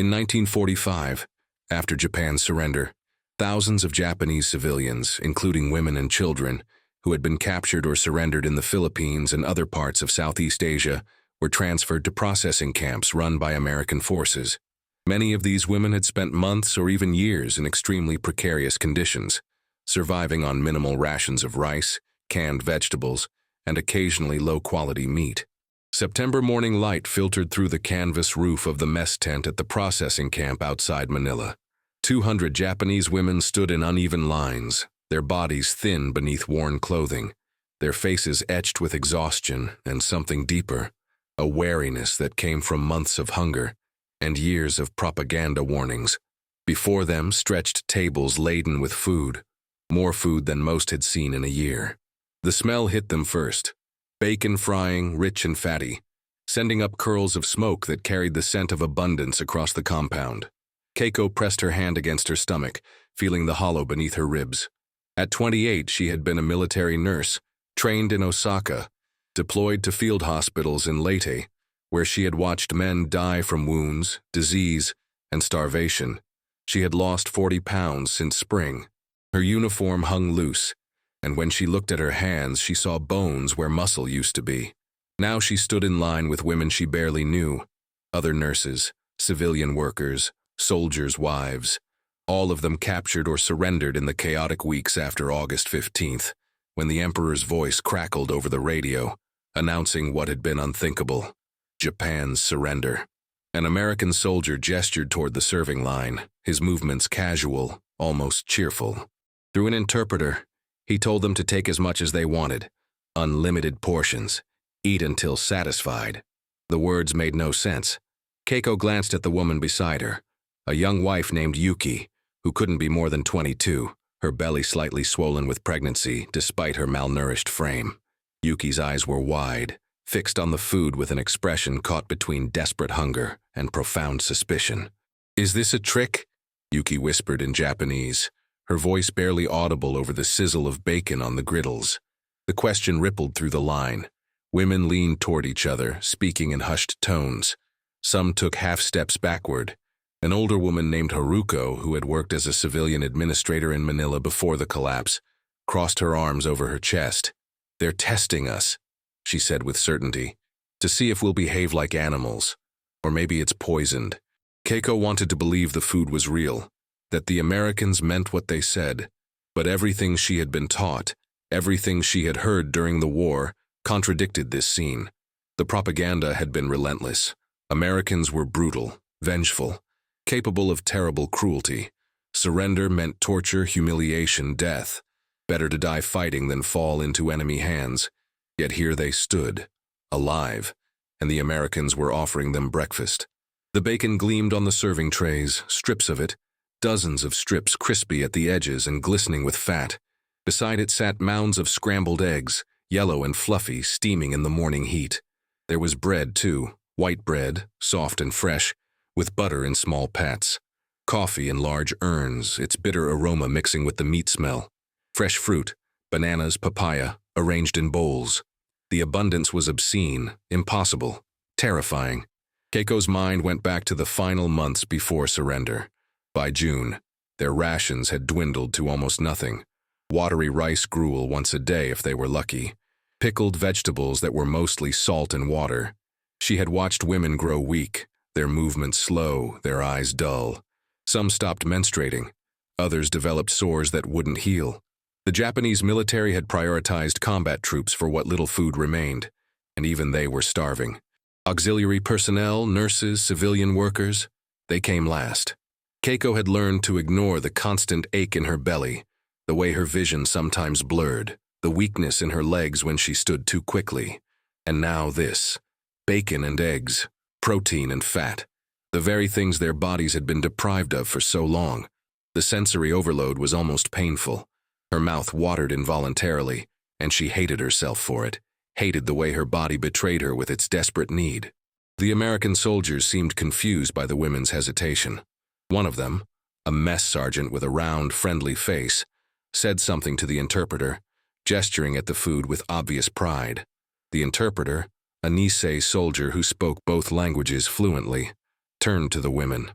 In 1945, after Japan's surrender, thousands of Japanese civilians, including women and children, who had been captured or surrendered in the Philippines and other parts of Southeast Asia, were transferred to processing camps run by American forces. Many of these women had spent months or even years in extremely precarious conditions, surviving on minimal rations of rice, canned vegetables, and occasionally low-quality meat. September morning light filtered through the canvas roof of the mess tent at the processing camp outside Manila. 200 Japanese women stood in uneven lines, their bodies thin beneath worn clothing, their faces etched with exhaustion and something deeper, a wariness that came from months of hunger and years of propaganda warnings. Before them stretched tables laden with food, more food than most had seen in a year. The smell hit them first, bacon frying, rich and fatty, sending up curls of smoke that carried the scent of abundance across the compound. Keiko pressed her hand against her stomach, feeling the hollow beneath her ribs. At 28, she had been a military nurse, trained in Osaka, deployed to field hospitals in Leyte, where she had watched men die from wounds, disease, and starvation. She had lost 40 pounds since spring. Her uniform hung loose, and when she looked at her hands, she saw bones where muscle used to be. Now she stood in line with women she barely knew, other nurses, civilian workers, soldiers' wives, all of them captured or surrendered in the chaotic weeks after August 15th, when the Emperor's voice crackled over the radio, announcing what had been unthinkable: Japan's surrender. An American soldier gestured toward the serving line, his movements casual, almost cheerful. Through an interpreter, he told them to take as much as they wanted, unlimited portions, eat until satisfied. The words made no sense. Keiko glanced at the woman beside her, a young wife named Yuki, who couldn't be more than 22, her belly slightly swollen with pregnancy despite her malnourished frame. Yuki's eyes were wide, fixed on the food with an expression caught between desperate hunger and profound suspicion. "Is this a trick?" Yuki whispered in Japanese, her voice barely audible over the sizzle of bacon on the griddles. The question rippled through the line. Women leaned toward each other, speaking in hushed tones. Some took half steps backward. An older woman named Haruko, who had worked as a civilian administrator in Manila before the collapse, crossed her arms over her chest. "They're testing us," she said with certainty, "to see if we'll behave like animals. Or maybe it's poisoned." Keiko wanted to believe the food was real, that the Americans meant what they said, but everything she had been taught, everything she had heard during the war, contradicted this scene. The propaganda had been relentless. Americans were brutal, vengeful, capable of terrible cruelty. Surrender meant torture, humiliation, death. Better to die fighting than fall into enemy hands. Yet here they stood, alive, and the Americans were offering them breakfast. The bacon gleamed on the serving trays, strips of it, dozens of strips crispy at the edges and glistening with fat. Beside it sat mounds of scrambled eggs, yellow and fluffy, steaming in the morning heat. There was bread, too, white bread, soft and fresh, with butter in small pats. Coffee in large urns, its bitter aroma mixing with the meat smell. Fresh fruit, bananas, papaya, arranged in bowls. The abundance was obscene, impossible, terrifying. Keiko's mind went back to the final months before surrender. By June, their rations had dwindled to almost nothing. Watery rice gruel once a day if they were lucky. Pickled vegetables that were mostly salt and water. She had watched women grow weak, their movements slow, their eyes dull. Some stopped menstruating. Others developed sores that wouldn't heal. The Japanese military had prioritized combat troops for what little food remained, and even they were starving. Auxiliary personnel, nurses, civilian workers, they came last. Keiko had learned to ignore the constant ache in her belly, the way her vision sometimes blurred, the weakness in her legs when she stood too quickly. And now this: bacon and eggs, protein and fat, the very things their bodies had been deprived of for so long. The sensory overload was almost painful. Her mouth watered involuntarily, and she hated herself for it, hated the way her body betrayed her with its desperate need. The American soldiers seemed confused by the women's hesitation. One of them, a mess sergeant with a round, friendly face, said something to the interpreter, gesturing at the food with obvious pride. The interpreter, a Nisei soldier who spoke both languages fluently, turned to the women.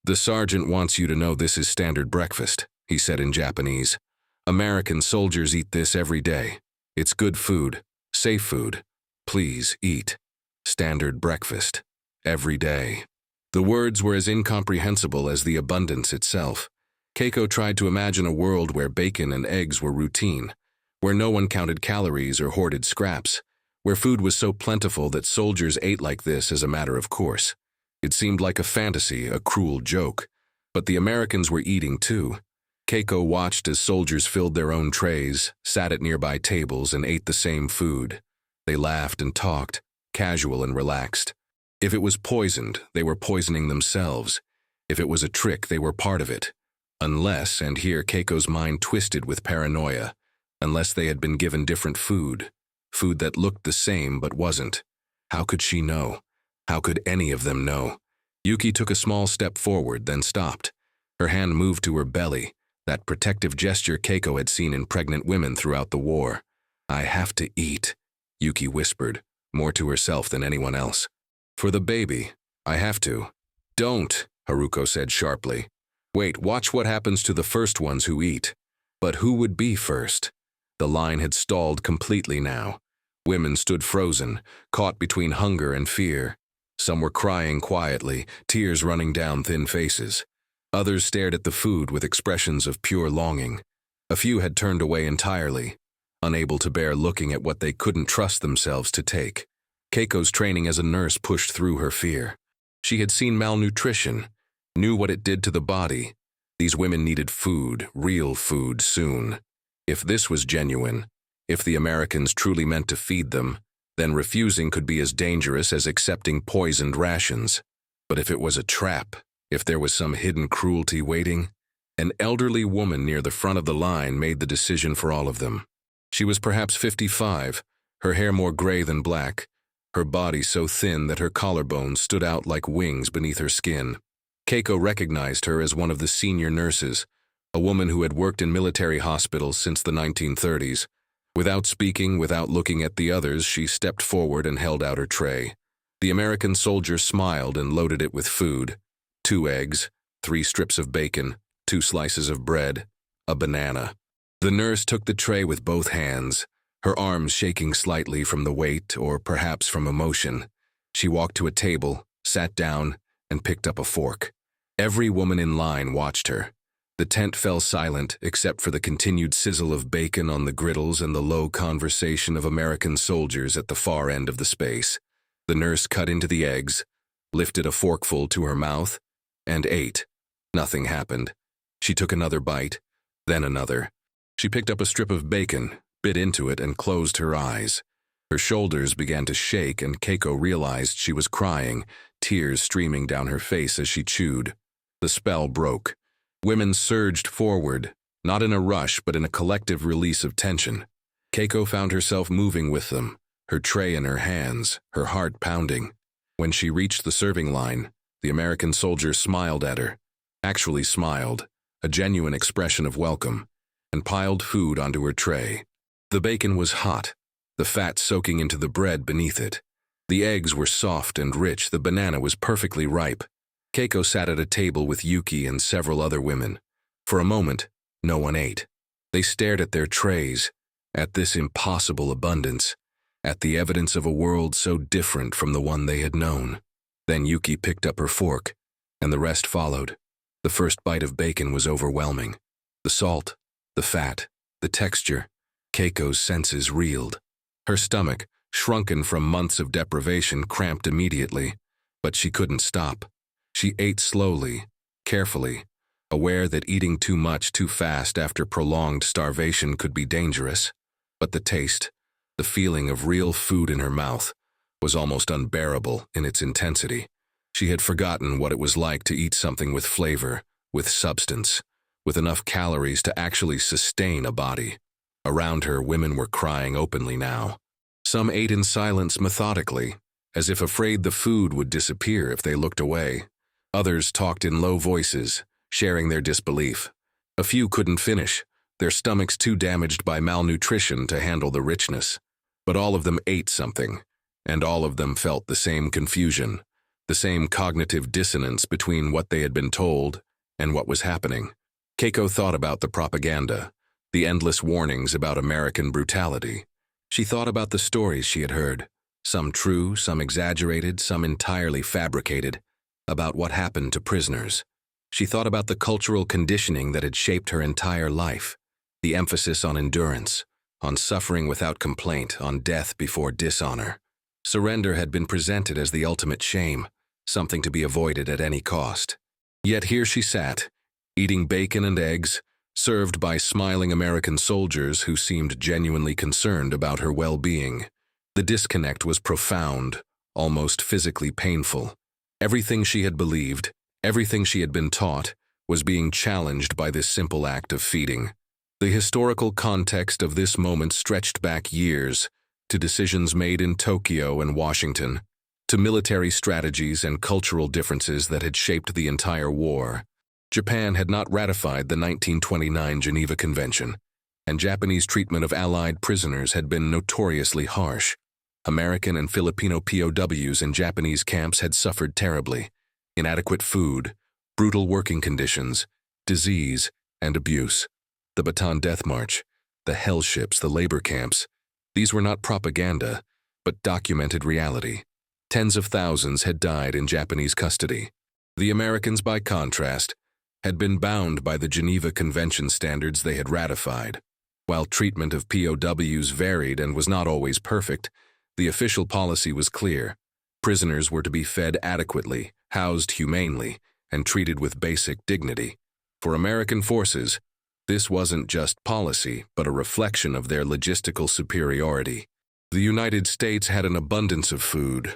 "The sergeant wants you to know this is standard breakfast," he said in Japanese. "American soldiers eat this every day. It's good food, safe food. Please eat. Standard breakfast. Every day." The words were as incomprehensible as the abundance itself. Keiko tried to imagine a world where bacon and eggs were routine, where no one counted calories or hoarded scraps, where food was so plentiful that soldiers ate like this as a matter of course. It seemed like a fantasy, a cruel joke. But the Americans were eating too. Keiko watched as soldiers filled their own trays, sat at nearby tables, and ate the same food. They laughed and talked, casual and relaxed. If it was poisoned, they were poisoning themselves. If it was a trick, they were part of it. Unless, and here Keiko's mind twisted with paranoia, unless they had been given different food. Food that looked the same but wasn't. How could she know? How could any of them know? Yuki took a small step forward, then stopped. Her hand moved to her belly, that protective gesture Keiko had seen in pregnant women throughout the war. "I have to eat," Yuki whispered, more to herself than anyone else. "For the baby, I have to." "Don't," Haruko said sharply. "Wait, watch what happens to the first ones who eat." But who would be first? The line had stalled completely now. Women stood frozen, caught between hunger and fear. Some were crying quietly, tears running down thin faces. Others stared at the food with expressions of pure longing. A few had turned away entirely, unable to bear looking at what they couldn't trust themselves to take. Keiko's training as a nurse pushed through her fear. She had seen malnutrition, knew what it did to the body. These women needed food, real food, soon. If this was genuine, if the Americans truly meant to feed them, then refusing could be as dangerous as accepting poisoned rations. But if it was a trap, if there was some hidden cruelty waiting, an elderly woman near the front of the line made the decision for all of them. She was perhaps 55, her hair more gray than black, her body so thin that her collarbones stood out like wings beneath her skin. Keiko recognized her as one of the senior nurses, a woman who had worked in military hospitals since the 1930s. Without speaking, without looking at the others, she stepped forward and held out her tray. The American soldier smiled and loaded it with food. 2 eggs, 3 strips of bacon, 2 slices of bread, a banana. The nurse took the tray with both hands, her arms shaking slightly from the weight or perhaps from emotion. She walked to a table, sat down, and picked up a fork. Every woman in line watched her. The tent fell silent except for the continued sizzle of bacon on the griddles and the low conversation of American soldiers at the far end of the space. The nurse cut into the eggs, lifted a forkful to her mouth, and ate. Nothing happened. She took another bite, then another. She picked up a strip of bacon, bit into it, and closed her eyes. Her shoulders began to shake, and Keiko realized she was crying, tears streaming down her face as she chewed. The spell broke. Women surged forward, not in a rush but in a collective release of tension. Keiko found herself moving with them, her tray in her hands, her heart pounding. When she reached the serving line, the American soldier smiled at her, actually smiled, a genuine expression of welcome, and piled food onto her tray. The bacon was hot, the fat soaking into the bread beneath it. The eggs were soft and rich, the banana was perfectly ripe. Keiko sat at a table with Yuki and several other women. For a moment, no one ate. They stared at their trays, at this impossible abundance, at the evidence of a world so different from the one they had known. Then Yuki picked up her fork, and the rest followed. The first bite of bacon was overwhelming. The salt, the fat, the texture. Keiko's senses reeled. Her stomach, shrunken from months of deprivation, cramped immediately, but she couldn't stop. She ate slowly, carefully, aware that eating too much too fast after prolonged starvation could be dangerous. But the taste, the feeling of real food in her mouth, was almost unbearable in its intensity. She had forgotten what it was like to eat something with flavor, with substance, with enough calories to actually sustain a body. Around her, women were crying openly now. Some ate in silence methodically, as if afraid the food would disappear if they looked away. Others talked in low voices, sharing their disbelief. A few couldn't finish, their stomachs too damaged by malnutrition to handle the richness. But all of them ate something, and all of them felt the same confusion. the same cognitive dissonance between what they had been told and what was happening. Keiko thought about the propaganda, the endless warnings about American brutality. She thought about the stories she had heard, some true, some exaggerated, some entirely fabricated, about what happened to prisoners. She thought about the cultural conditioning that had shaped her entire life, the emphasis on endurance, on suffering without complaint, on death before dishonor. Surrender had been presented as the ultimate shame, something to be avoided at any cost. Yet here she sat, eating bacon and eggs, served by smiling American soldiers who seemed genuinely concerned about her well-being. The disconnect was profound, almost physically painful. Everything she had believed, everything she had been taught, was being challenged by this simple act of feeding. The historical context of this moment stretched back years, to decisions made in Tokyo and Washington, to military strategies and cultural differences that had shaped the entire war. Japan had not ratified the 1929 Geneva Convention, and Japanese treatment of Allied prisoners had been notoriously harsh. American and Filipino POWs in Japanese camps had suffered terribly. Inadequate food, brutal working conditions, disease, and abuse. The Bataan Death March, the hell ships, the labor camps, these were not propaganda, but documented reality. Tens of thousands had died in Japanese custody. The Americans, by contrast, had been bound by the Geneva Convention standards they had ratified. While treatment of POWs varied and was not always perfect, the official policy was clear. Prisoners were to be fed adequately, housed humanely, and treated with basic dignity. For American forces, this wasn't just policy, but a reflection of their logistical superiority. The United States had an abundance of food,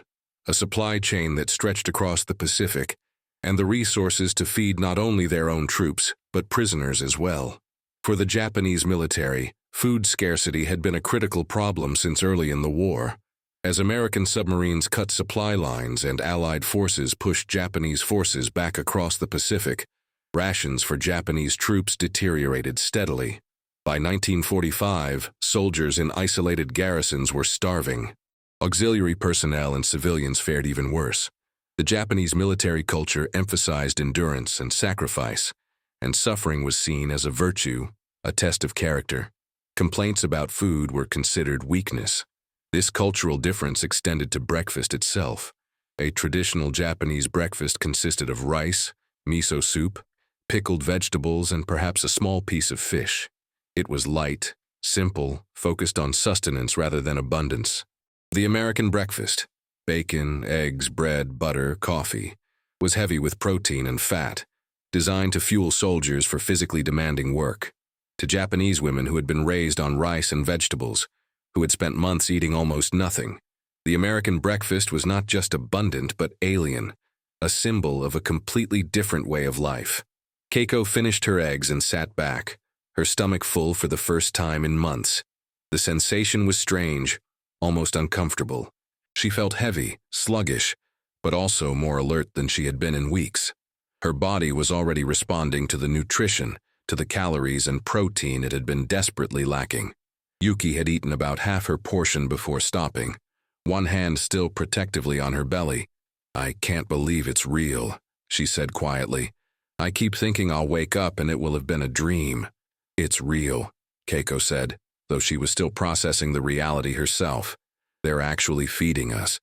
a supply chain that stretched across the Pacific, and the resources to feed not only their own troops, but prisoners as well. For the Japanese military, food scarcity had been a critical problem since early in the war. As American submarines cut supply lines and Allied forces pushed Japanese forces back across the Pacific, rations for Japanese troops deteriorated steadily. By 1945, soldiers in isolated garrisons were starving. Auxiliary personnel and civilians fared even worse. The Japanese military culture emphasized endurance and sacrifice, and suffering was seen as a virtue, a test of character. Complaints about food were considered weakness. This cultural difference extended to breakfast itself. A traditional Japanese breakfast consisted of rice, miso soup, pickled vegetables, and perhaps a small piece of fish. It was light, simple, focused on sustenance rather than abundance. The American breakfast, bacon, eggs, bread, butter, coffee, was heavy with protein and fat, designed to fuel soldiers for physically demanding work. To Japanese women who had been raised on rice and vegetables, who had spent months eating almost nothing, the American breakfast was not just abundant but alien, a symbol of a completely different way of life. Keiko finished her eggs and sat back, her stomach full for the first time in months. The sensation was strange, almost uncomfortable. She felt heavy, sluggish, but also more alert than she had been in weeks. Her body was already responding to the nutrition, to the calories and protein it had been desperately lacking. Yuki had eaten about half her portion before stopping, one hand still protectively on her belly. "I can't believe it's real," she said quietly. "I keep thinking I'll wake up and it will have been a dream." "It's real," Keiko said, though she was still processing the reality herself. "They're actually feeding us."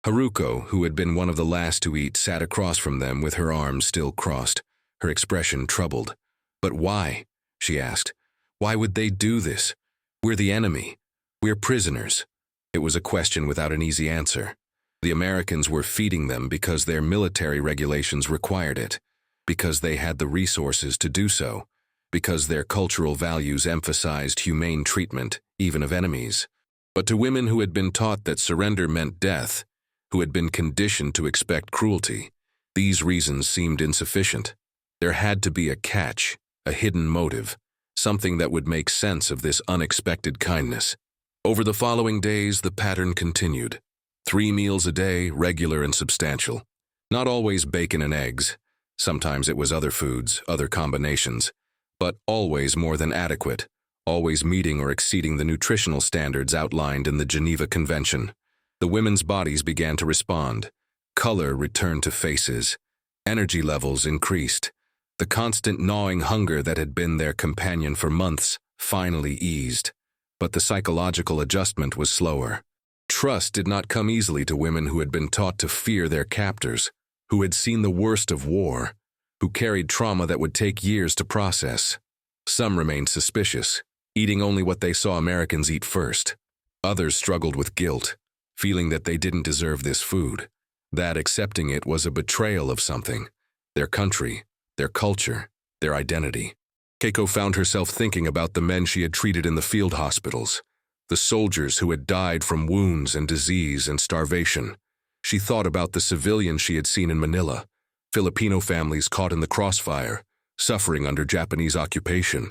Haruko, who had been one of the last to eat, sat across from them with her arms still crossed, her expression troubled. "But why?" she asked. "Why would they do this? We're the enemy. We're prisoners." It was a question without an easy answer. The Americans were feeding them because their military regulations required it, because they had the resources to do so, because their cultural values emphasized humane treatment, even of enemies. But to women who had been taught that surrender meant death, who had been conditioned to expect cruelty, these reasons seemed insufficient. There had to be a catch, a hidden motive, something that would make sense of this unexpected kindness. Over the following days, the pattern continued. 3 meals a day, regular and substantial. Not always bacon and eggs. Sometimes it was other foods, other combinations, but always more than adequate, always meeting or exceeding the nutritional standards outlined in the Geneva Convention. The women's bodies began to respond. Color returned to faces. Energy levels increased. The constant gnawing hunger that had been their companion for months finally eased. But the psychological adjustment was slower. Trust did not come easily to women who had been taught to fear their captors, who had seen the worst of war, who carried trauma that would take years to process. Some remained suspicious, eating only what they saw Americans eat first. Others struggled with guilt, feeling that they didn't deserve this food, that accepting it was a betrayal of something, their country, their culture, their identity. Keiko found herself thinking about the men she had treated in the field hospitals, the soldiers who had died from wounds and disease and starvation. She thought about the civilians she had seen in Manila, Filipino families caught in the crossfire, suffering under Japanese occupation.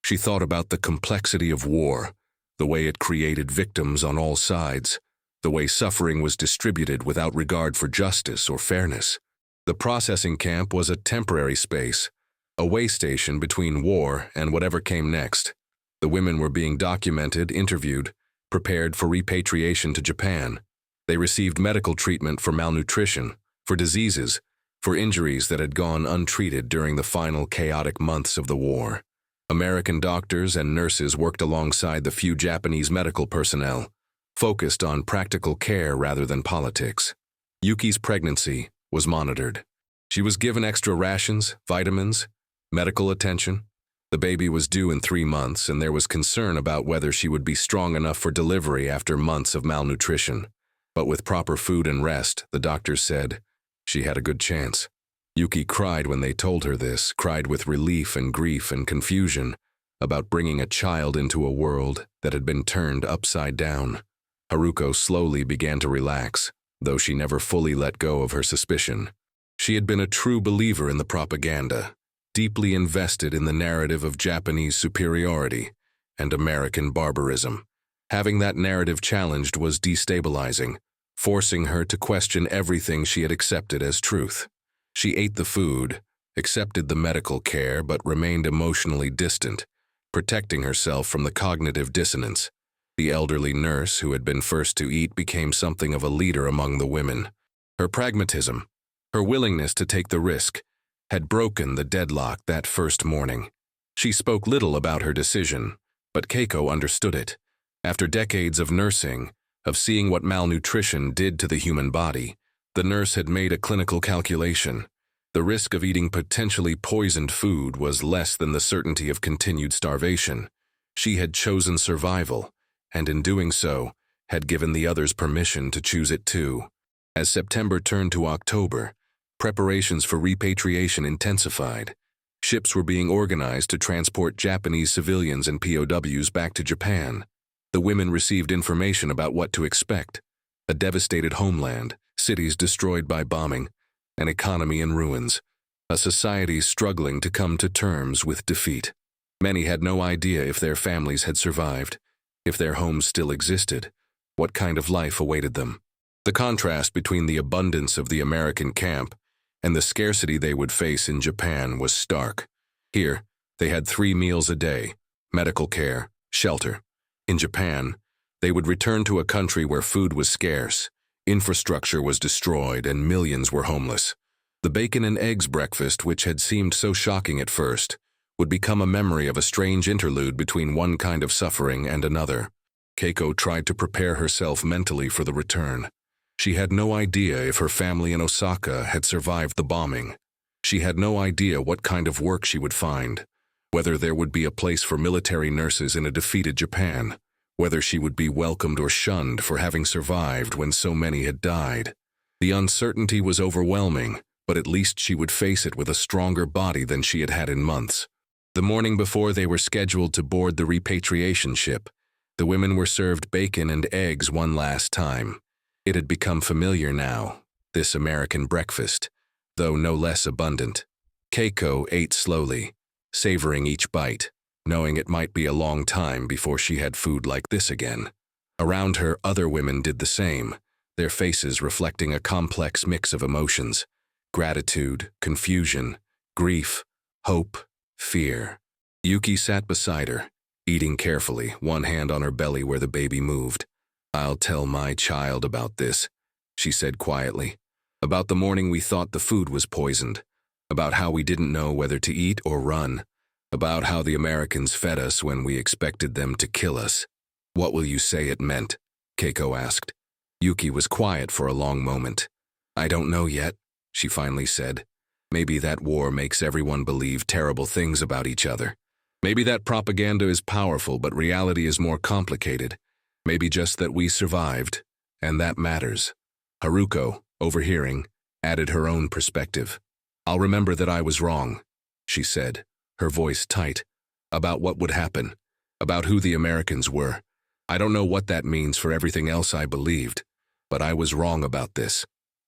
She thought about the complexity of war, the way it created victims on all sides, the way suffering was distributed without regard for justice or fairness. The processing camp was a temporary space, a way station between war and whatever came next. The women were being documented, interviewed, prepared for repatriation to Japan. They received medical treatment for malnutrition, for diseases, for injuries that had gone untreated during the final chaotic months of the war. American doctors and nurses worked alongside the few Japanese medical personnel, focused on practical care rather than politics. Yuki's pregnancy was monitored. She was given extra rations, vitamins, medical attention. The baby was due in 3 months, and there was concern about whether she would be strong enough for delivery after months of malnutrition. But with proper food and rest, the doctors said, she had a good chance. Yuki cried when they told her this, cried with relief and grief and confusion about bringing a child into a world that had been turned upside down. Haruko slowly began to relax, though she never fully let go of her suspicion. She had been a true believer in the propaganda, deeply invested in the narrative of Japanese superiority and American barbarism. Having that narrative challenged was destabilizing, forcing her to question everything she had accepted as truth. She ate the food, accepted the medical care, but remained emotionally distant, protecting herself from the cognitive dissonance. The elderly nurse who had been first to eat became something of a leader among the women. Her pragmatism, her willingness to take the risk, had broken the deadlock that first morning. She spoke little about her decision, but Keiko understood it. After decades of nursing, of seeing what malnutrition did to the human body, the nurse had made a clinical calculation. The risk of eating potentially poisoned food was less than the certainty of continued starvation. She had chosen survival, and in doing so, had given the others permission to choose it too. As September turned to October, preparations for repatriation intensified. Ships were being organized to transport Japanese civilians and POWs back to Japan. The women received information about what to expect: a devastated homeland, cities destroyed by bombing, an economy in ruins, a society struggling to come to terms with defeat. Many had no idea if their families had survived, if their homes still existed, what kind of life awaited them. The contrast between the abundance of the American camp and the scarcity they would face in Japan was stark. Here, they had 3 meals a day, medical care, shelter. In Japan, they would return to a country where food was scarce, infrastructure was destroyed, and millions were homeless. The bacon and eggs breakfast, which had seemed so shocking at first, would become a memory of a strange interlude between one kind of suffering and another. Keiko tried to prepare herself mentally for the return. She had no idea if her family in Osaka had survived the bombing. She had no idea what kind of work she would find, whether there would be a place for military nurses in a defeated Japan, whether she would be welcomed or shunned for having survived when so many had died. The uncertainty was overwhelming, but at least she would face it with a stronger body than she had had in months. The morning before they were scheduled to board the repatriation ship, the women were served bacon and eggs one last time. It had become familiar now, this American breakfast, though no less abundant. Keiko ate slowly, savoring each bite, knowing it might be a long time before she had food like this again. Around her, other women did the same, their faces reflecting a complex mix of emotions: gratitude, confusion, grief, hope, fear. Yuki sat beside her, eating carefully, one hand on her belly where the baby moved. "I'll tell my child about this," she said quietly. About the morning we thought the food was poisoned, about how we didn't know whether to eat or run, about how the Americans fed us when we expected them to kill us. What will you say it meant? Keiko asked. Yuki was quiet for a long moment. I don't know yet, she finally said. Maybe that war makes everyone believe terrible things about each other. Maybe that propaganda is powerful, but reality is more complicated. Maybe just that we survived, and that matters. Haruko, overhearing, added her own perspective. I'll remember that I was wrong, she said, her voice tight, about what would happen, about who the Americans were. I don't know what that means for everything else I believed, but I was wrong about this.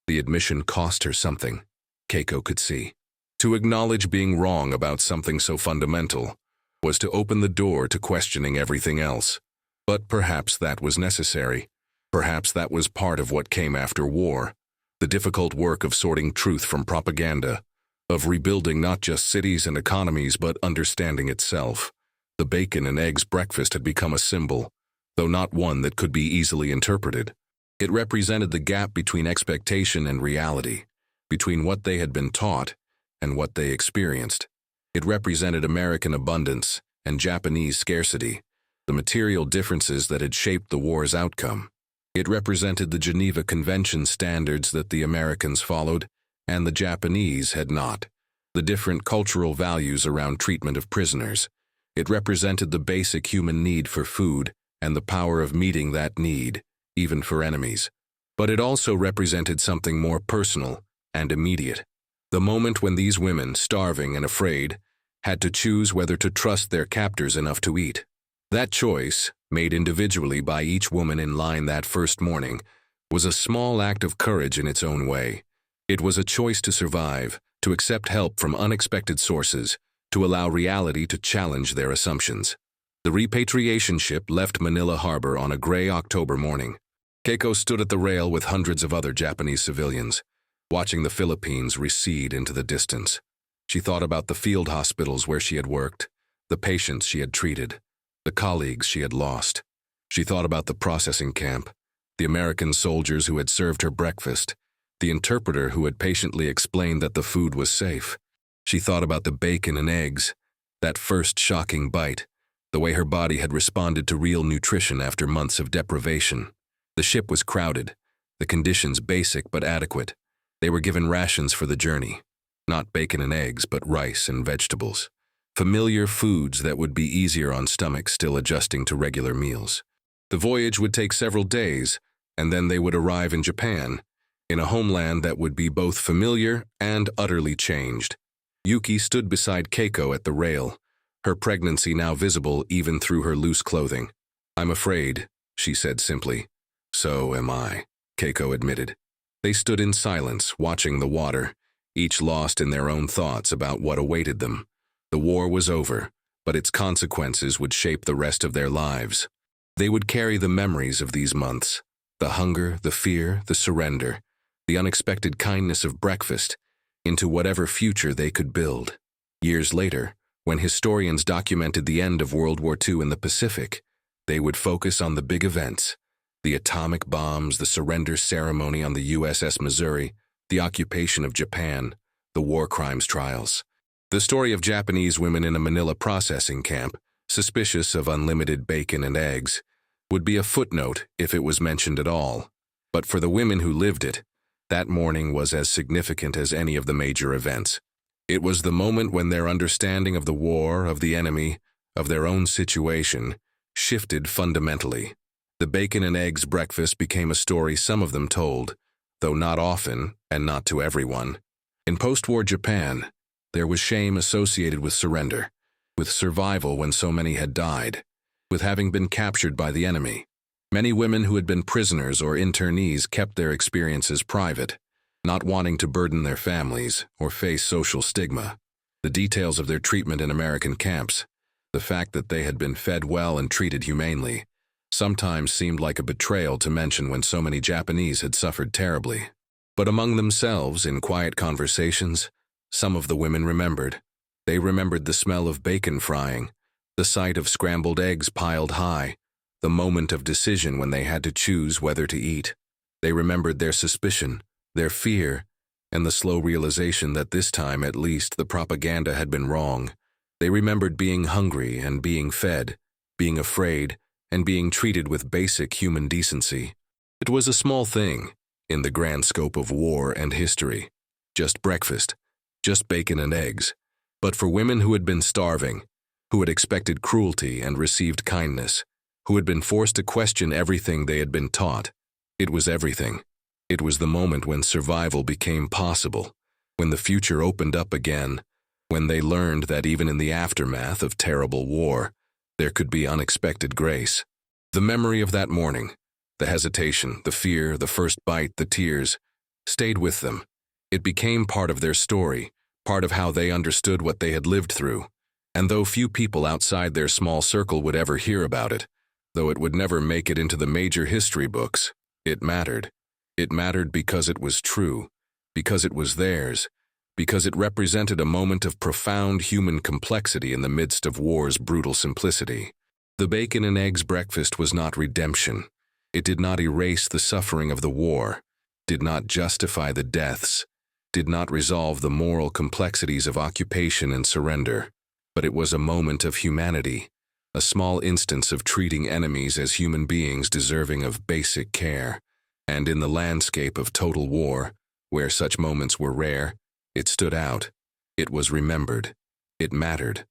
The admission cost her something, Keiko could see. To acknowledge being wrong about something so fundamental was to open the door to questioning everything else. But perhaps that was necessary. Perhaps that was part of what came after war. The difficult work of sorting truth from propaganda, of rebuilding not just cities and economies but understanding itself. The bacon and eggs breakfast had become a symbol, though not one that could be easily interpreted. It represented the gap between expectation and reality, between what they had been taught and what they experienced. It represented American abundance and Japanese scarcity, the material differences that had shaped the war's outcome. It represented the Geneva Convention standards that the Americans followed and the Japanese had not, the different cultural values around treatment of prisoners. It represented the basic human need for food and the power of meeting that need, even for enemies. But it also represented something more personal and immediate. The moment when these women, starving and afraid, had to choose whether to trust their captors enough to eat. That choice, made individually by each woman in line that first morning, was a small act of courage in its own way. It was a choice to survive, to accept help from unexpected sources, to allow reality to challenge their assumptions. The repatriation ship left Manila Harbor on a gray October morning. Keiko stood at the rail with hundreds of other Japanese civilians, watching the Philippines recede into the distance. She thought about the field hospitals where she had worked, the patients she had treated, the colleagues she had lost. She thought about the processing camp, the American soldiers who had served her breakfast, the interpreter who had patiently explained that the food was safe. She thought about the bacon and eggs, that first shocking bite, the way her body had responded to real nutrition after months of deprivation. The ship was crowded, the conditions basic but adequate. They were given rations for the journey, not bacon and eggs, but rice and vegetables. Familiar foods that would be easier on stomachs still adjusting to regular meals. The voyage would take several days, and then they would arrive in Japan, in a homeland that would be both familiar and utterly changed. Yuki stood beside Keiko at the rail, her pregnancy now visible even through her loose clothing. I'm afraid, she said simply. So am I, Keiko admitted. They stood in silence, watching the water, each lost in their own thoughts about what awaited them. The war was over, but its consequences would shape the rest of their lives. They would carry the memories of these months, the hunger, the fear, the surrender, the unexpected kindness of breakfast, into whatever future they could build. Years later, when historians documented the end of World War II in the Pacific, they would focus on the big events, the atomic bombs, the surrender ceremony on the USS Missouri, the occupation of Japan, the war crimes trials. The story of Japanese women in a Manila processing camp, suspicious of unlimited bacon and eggs, would be a footnote if it was mentioned at all. But for the women who lived it, that morning was as significant as any of the major events. It was the moment when their understanding of the war, of the enemy, of their own situation, shifted fundamentally. The bacon and eggs breakfast became a story some of them told, though not often and not to everyone. In post-war Japan, there was shame associated with surrender, with survival when so many had died, with having been captured by the enemy. Many women who had been prisoners or internees kept their experiences private, not wanting to burden their families or face social stigma. The details of their treatment in American camps, the fact that they had been fed well and treated humanely, sometimes seemed like a betrayal to mention when so many Japanese had suffered terribly. But among themselves, in quiet conversations, some of the women remembered. They remembered the smell of bacon frying, the sight of scrambled eggs piled high, the moment of decision when they had to choose whether to eat. They remembered their suspicion, their fear, and the slow realization that this time at least the propaganda had been wrong. They remembered being hungry and being fed, being afraid, and being treated with basic human decency. It was a small thing, in the grand scope of war and history. Just breakfast, just bacon and eggs. But for women who had been starving, who had expected cruelty and received kindness, who had been forced to question everything they had been taught, it was everything. It was the moment when survival became possible, when the future opened up again, when they learned that even in the aftermath of terrible war, there could be unexpected grace. The memory of that morning, the hesitation, the fear, the first bite, the tears, stayed with them. It became part of their story, part of how they understood what they had lived through. And though few people outside their small circle would ever hear about it, though it would never make it into the major history books, it mattered. It mattered because it was true, because it was theirs, because it represented a moment of profound human complexity in the midst of war's brutal simplicity. The bacon and eggs breakfast was not redemption. It did not erase the suffering of the war, did not justify the deaths, did not resolve the moral complexities of occupation and surrender. But it was a moment of humanity, a small instance of treating enemies as human beings deserving of basic care. And in the landscape of total war, where such moments were rare, it stood out. It was remembered. It mattered.